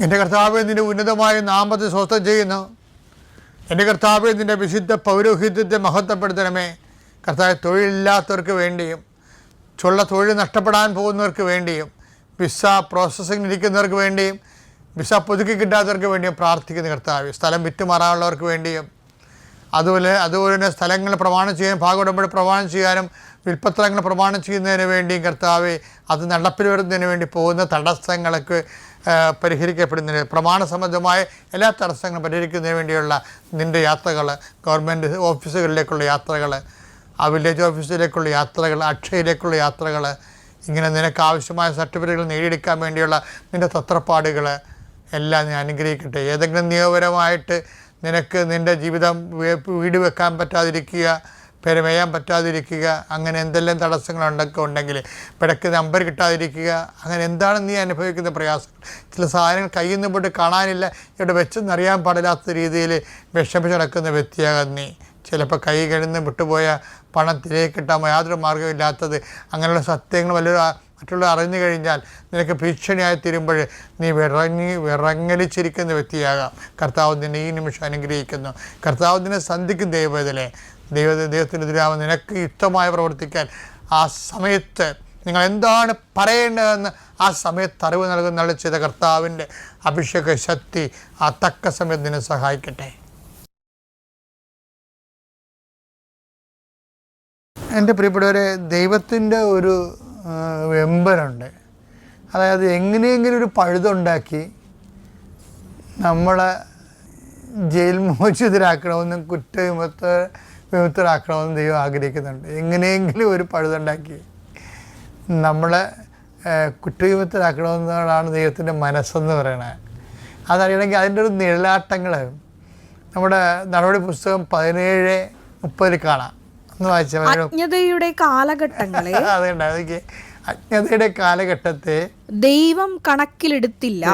എൻ്റെ കർത്താവേ, നിൻ്റെ ഉന്നതമായ നാമത്തെ സ്വസ്ഥം ചെയ്യുന്നു. എൻ്റെ കർത്താവേ, നിൻ്റെ വിശുദ്ധ പൗരോഹിത്യത്തെ മഹത്വപ്പെടുത്തണമേ. കർത്താവ്, തൊഴിലില്ലാത്തവർക്ക് വേണ്ടിയും തൊഴിൽ നഷ്ടപ്പെടാൻ പോകുന്നവർക്ക് വേണ്ടിയും വിസ പ്രോസസ്സിംഗ് ഇരിക്കുന്നവർക്ക് വേണ്ടിയും വിസ പുതുക്കി കിട്ടാത്തവർക്ക് വേണ്ടിയും പ്രാർത്ഥിക്കുന്ന കർത്താവ്, സ്ഥലം വിറ്റുമാറാനുള്ളവർക്ക് വേണ്ടിയും അതുപോലെ തന്നെ സ്ഥലങ്ങൾ പ്രമാണം ചെയ്യാൻ ഭാഗോടമ്പടി പ്രമാണം ചെയ്യാനും വിൽപ്പത്രങ്ങൾ പ്രമാണം ചെയ്യുന്നതിന് വേണ്ടിയും കർത്താവ്, അത് നടപ്പിൽ വരുന്നതിന് വേണ്ടി പോകുന്ന തടസ്സങ്ങൾക്ക് പരിഹരിക്കപ്പെടുന്നതിന് പ്രമാണ സംബന്ധമായ എല്ലാ തടസ്സങ്ങളും പരിഹരിക്കുന്നതിന് വേണ്ടിയുള്ള നിൻ്റെ യാത്രകൾ, ഗവൺമെൻറ് ഓഫീസുകളിലേക്കുള്ള യാത്രകൾ, ആ വില്ലേജ് ഓഫീസിലേക്കുള്ള യാത്രകൾ, അക്ഷയയിലേക്കുള്ള യാത്രകൾ, ഇങ്ങനെ നിനക്ക് ആവശ്യമായ സർട്ടിഫിക്കറ്റുകൾ നേടിയെടുക്കാൻ വേണ്ടിയുള്ള നിൻ്റെ തത്രപ്പാടുകൾ എല്ലാം ഞാൻ അനുഗ്രഹിക്കട്ടെ. ഏതെങ്കിലും നിയമപരമായിട്ട് നിനക്ക് നിൻ്റെ ജീവിതം വീട് വെക്കാൻ പറ്റാതിരിക്കുക, പെരമേയാൻ പറ്റാതിരിക്കുക, അങ്ങനെ എന്തെല്ലാം തടസ്സങ്ങളുണ്ടൊക്കെ ഉണ്ടെങ്കിൽ പിടയ്ക്ക് നമ്പർ കിട്ടാതിരിക്കുക, അങ്ങനെ എന്താണ് നീ അനുഭവിക്കുന്ന പ്രയാസങ്ങൾ? ചില സാധനങ്ങൾ കയ്യിൽ നിന്ന് പോയിട്ട് കാണാനില്ല, ഇവിടെ വെച്ചെന്നറിയാൻ പാടില്ലാത്ത രീതിയിൽ വിഷമിച്ച് നടക്കുന്ന വ്യക്തിയാകാൻ നീ. ചിലപ്പോൾ കൈ കഴിഞ്ഞ് വിട്ടുപോയ പണം തിരികെ കിട്ടാൻ യാതൊരു മാർഗ്ഗമില്ലാത്തത്, അങ്ങനെയുള്ള സത്യങ്ങൾ മറ്റുള്ളവർ അറിഞ്ഞു കഴിഞ്ഞാൽ നിനക്ക് ഭീഷണിയായി തീരുമ്പോൾ നീ വിറങ്ങലിച്ചിരിക്കുന്ന വ്യക്തിയാകാം. കർത്താവ് നിന്നെ ഈ നിമിഷം അനുഗ്രഹിക്കുന്നു. കർത്താവ് നിന്നെ സന്ധിക്കും. ദൈവത്തിനെതിരാവും നിനക്ക് യുക്തമായി പ്രവർത്തിക്കാൻ ആ സമയത്ത് നിങ്ങൾ എന്താണ് പറയേണ്ടതെന്ന് ആ സമയത്ത് അറിവ് നൽകുന്ന ചെയ്ത കർത്താവിൻ്റെ അഭിഷേക ശക്തി ആ തക്ക സമയത്ത് നിന്നെ സഹായിക്കട്ടെ. എൻ്റെ പ്രിയപ്പെട്ടവരെ, ദൈവത്തിൻ്റെ ഒരു വെമ്പലുണ്ട്. അതായത് എങ്ങനെയെങ്കിലും ഒരു പഴുതുണ്ടാക്കി നമ്മളെ ജയിൽ മോചിതരാക്കണമെന്നും വിമുക്തരാക്കണമെന്നും ദൈവം ആഗ്രഹിക്കുന്നുണ്ട്. എങ്ങനെയെങ്കിലും ഒരു പഴുതുണ്ടാക്കി നമ്മളെ കുറ്റവിമുക്തരാക്കണമെന്നാണ് ദൈവത്തിൻ്റെ മനസ്സെന്ന് പറയണത്. അതറിയണമെങ്കിൽ അതിൻ്റെ ഒരു നിഴലാട്ടങ്ങൾ നമ്മുടെ നടപടി പുസ്തകം 17:30 കാണാം. അജ്ഞതയുടെ കാലഘട്ടങ്ങളെ അജ്ഞതയുടെ കാലഘട്ടത്തെ ദൈവം കണക്കിലെടുത്തില്ല.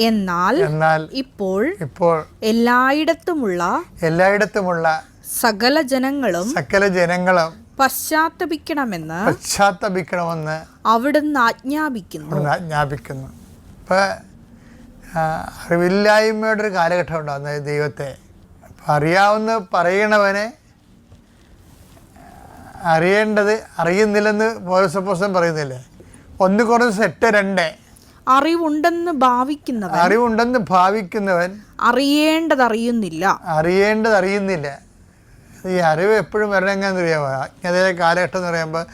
എന്നാൽ ഇപ്പോൾ എല്ലായിടത്തുമുള്ള സകല ജനങ്ങളും പശ്ചാത്തപിക്കണമെന്ന് അവിടുന്ന് ആജ്ഞാപിക്കുന്നു. ഇപ്പം അറിവില്ലായ്മയുടെ ഒരു കാലഘട്ടം ഉണ്ടാകുന്നത് ദൈവത്തെ. അറിയാവുന്ന പറയണവനെ അറിയേണ്ടത് അറിയുന്നില്ലെന്ന് പൗലോസ് പറയുന്നില്ലേ? 1 Corinthians 8:2 അറിവുണ്ടെന്ന് ഭാവിക്കുന്നവൻ അറിയേണ്ടതറിയുന്നില്ല. ഈ അറിവ് എപ്പോഴും വരണമെന്ന് അറിയാമോ? അജ്ഞതയുടെ കാലഘട്ടം എന്ന് പറയുമ്പോൾ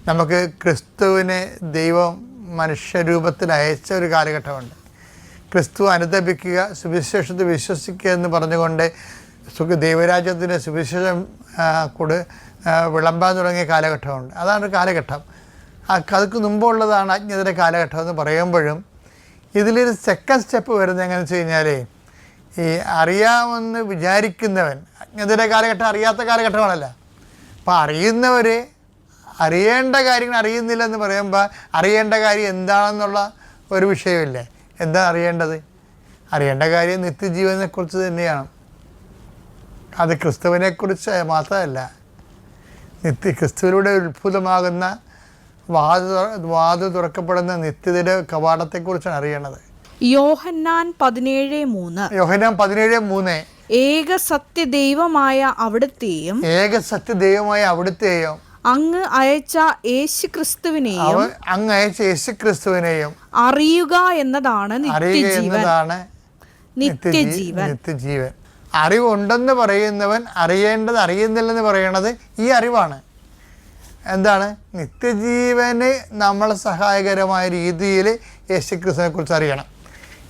നമുക്ക് ക്രിസ്തുവിനെ ദൈവം മനുഷ്യരൂപത്തിൽ അയച്ച ഒരു കാലഘട്ടമുണ്ട്. ക്രിസ്തു അനുദപിക്കുക, സുവിശേഷത്തിൽ വിശ്വസിക്കുക എന്ന് പറഞ്ഞുകൊണ്ട് ദൈവരാജ്യത്തിൻ്റെ സുവിശേഷം വിളമ്പാൻ തുടങ്ങിയ കാലഘട്ടമുണ്ട്. അതാണ് ഒരു കാലഘട്ടം. അതിക്ക് മുമ്പുള്ളതാണ് അജ്ഞതയുടെ കാലഘട്ടം എന്ന് പറയുമ്പോഴും ഇതിലൊരു സെക്കൻഡ് സ്റ്റെപ്പ് വരുന്നത് എങ്ങനെയെന്ന് വെച്ച് കഴിഞ്ഞാൽ, ഈ അറിയാമെന്ന് വിചാരിക്കുന്നവൻ, അജ്ഞതയുടെ കാലഘട്ടം അറിയാത്ത കാലഘട്ടമാണല്ലോ. അപ്പോൾ അറിയുന്നവർ അറിയേണ്ട കാര്യങ്ങൾ അറിയുന്നില്ലെന്ന് പറയുമ്പോൾ അറിയേണ്ട കാര്യം എന്താണെന്നുള്ള ഒരു വിഷയമില്ലേ? എന്താ അറിയേണ്ട കാര്യം നിത്യജീവനെക്കുറിച്ച് തന്നെയാണ്. അത് ക്രിസ്തുവിനെക്കുറിച്ച് മാത്രമല്ല, ക്രിസ്തുവിലൂടെ ഉത്ഭുതമാകുന്ന വാത് തുറക്കപ്പെടുന്ന നിത്യതയുടെ കവാടത്തെക്കുറിച്ചാണ് അറിയണത്. യോഹന്നാൻ 17:3 ഏക സത്യദൈവമായ അവിടുത്തെയും അങ്ങ് അയച്ച യേശുക്രിസ്തുവിനെയും അറിയുക എന്നതാണ് നിത്യജീവൻ. അറിവുണ്ടെന്ന് പറയുന്നവൻ അറിയേണ്ടത് അറിയുന്നില്ലെന്ന് പറയണത് ഈ അറിവാണ്. എന്താണ്? നിത്യജീവന് നമ്മളെ സഹായകരമായ രീതിയിൽ യേശുക്രിസ്തുവിനെക്കുറിച്ച് അറിയണം.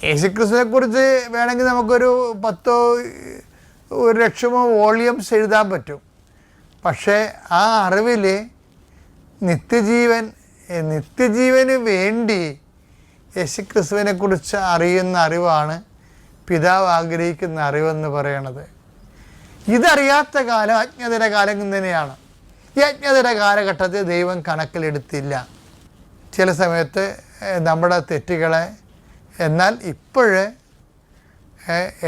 യേശുക്രിസ്തുവിനെക്കുറിച്ച് വേണമെങ്കിൽ നമുക്കൊരു 100,000 വോളിയംസ് എഴുതാൻ പറ്റും. പക്ഷേ ആ അറിവിൽ നിത്യജീവന് വേണ്ടി യേശുക്രിസ്തുവിനെക്കുറിച്ച് അറിയുന്ന അറിവാണ് പിതാവ് ആഗ്രഹിക്കുന്ന അറിവെന്ന് പറയണത്. ഇതറിയാത്ത കാലം അജ്ഞതയുടെ കാലം തന്നെയാണ്. ഈ അജ്ഞതയുടെ കാലഘട്ടത്തിൽ ദൈവം കണക്കിലെടുത്തില്ല ചില സമയത്ത് നമ്മുടെ തെറ്റുകളെ. എന്നാൽ ഇപ്പോഴേ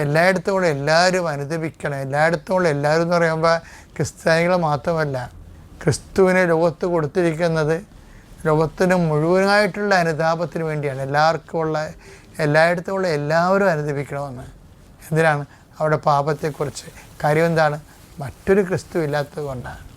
എല്ലായിടത്തും കൂടെ എല്ലാവരും അനുദപിക്കണം. എല്ലായിടത്തും കൂടെ എല്ലാവരും എന്ന് പറയുമ്പോൾ ക്രിസ്ത്യാനികൾ മാത്രമല്ല, ക്രിസ്തുവിനെ ലോകത്ത് കൊടുത്തിരിക്കുന്നത് ലോകത്തിന് മുഴുവനായിട്ടുള്ള അനുതാപത്തിന് വേണ്ടിയാണ്. എല്ലായിടത്തുമുള്ള എല്ലാവരും അനുദപിക്കണമെന്ന്. എന്തിനാണ്? അവിടെ പാപത്തെക്കുറിച്ച്. കാര്യം എന്താണ്? മറ്റൊരു ക്രിസ്തു ഇല്ലാത്തത് കൊണ്ടാണ്.